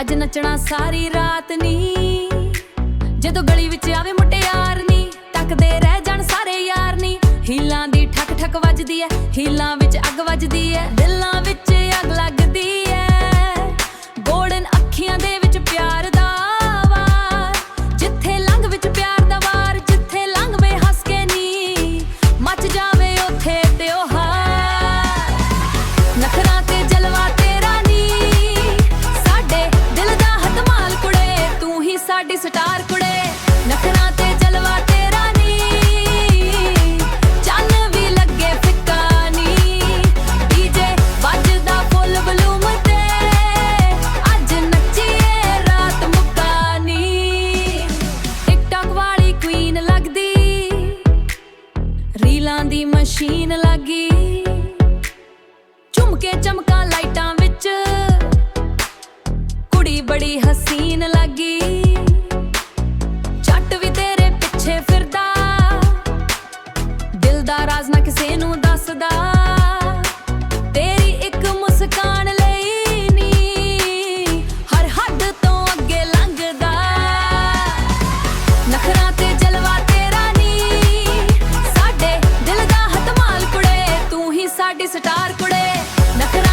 ਅੱਜ ਨੱਚਣਾ ਸਾਰੀ ਰਾਤ ਨੀ। ਜਦੋਂ ਗਲੀ ਵਿੱਚ ਆਵੇ ਮੁਟਿਆਰ ਨੀ, ਤੱਕਦੇ ਰਹਿ ਜਾਣ ਸਾਰੇ ਯਾਰ ਨੀ। ਹੀਲਾਂ ਦੀ ਠਕ ਠਕ ਵੱਜਦੀ ਐ, ਹੀਲਾਂ ਵਿੱਚ ਅੱਗ ਵੱਜਦੀ ਐ, ਦਿਲਾਂ ਵਿੱਚ ਅੱਗ ਲੱਗਦੀ ਐ। ਗੋਲਡਨ ਅੱਖੀਆਂ ਦੇ ਵਿੱਚ ਪਿਆਰ ਦਾ ਵਾਰ, ਜਿੱਥੇ ਲੰਘ ਵਿੱਚ ਪਿਆਰ ਦਾ ਵਾਰ, ਜਿੱਥੇ ਲੰਘ ਵੇ ਹੱਸ ਕੇ ਨੀ, ਮੱਚ ਜਾਵੇ ਉੱਥੇ ਤਿਉਹਾਰ। ਨਖਰਾਂ ਤੇ ਜਲਵਾ ਤੇਰਾ ਨੀ, ਸਾਡੇ ਦਿਲ ਦਾ ਹਤਮਾਲ ਕੁੜੇ, ਤੂੰ ਹੀ ਸਾਡੀ ਸਟਾਰ ਕੁੜੇ। ਨਖਰਾਂ ਤੇ ਜਲਵਾ ਤੇਰਾ ਨੀ, ਚੰਨ ਵੀ ਲੱਗੇ ਫਿੱਕਾ ਨੀ। ਡੀਜੇ ਵੱਜਦਾ ਫੁੱਲ ਵਲੂਮ ਤੇ, ਅੱਜ ਨੱਚੀਏ ਰਾਤ ਮੁੱਕਾ ਨੀ। ਟਿਕਟੌਕ ਵਾਲੀ ਕੁਈਨ ਲੱਗਦੀ, ਰੀਲਾਂ ਦੀ ਮਸ਼ੀਨ ਲੱਗੀ। ਝੁਮਕੇ ਚਮਕਾਂ ਲਾਈਟਾਂ ਵਿੱਚ, ਕੁੜੀ ਬੜੀ ਹਸੀਨ ਲੱਗੀ। ਜੱਟ ਵੀ ਤੇਰੇ ਪਿੱਛੇ ਫਿਰਦਾ, ਦਿਲ ਦਾ ਰਾਜ਼ ਨਾ ਕਿਸੇ ਨੂੰ ਦੱਸਦਾ। ਤੇਰੀ ਇੱਕ ਮੁਸਕਾਨ ਲਈ ਨੀ, ਹਰ ਹੱਦ ਤੋਂ ਅੱਗੇ ਲੰਘਦਾ। ਨਖਰਾਂ ਤੇ ਜਲਵਾ ਤੇਰਾ ਨੀ, ਸਾਡੇ ਦਿਲ ਦਾ ਹਤਮਾਲ ਕੁੜੇ, ਤੂੰ ਹੀ ਸਾਡੀ ਸਟਾਰ ਕੁੜੇ। ਨਖਰਾਂ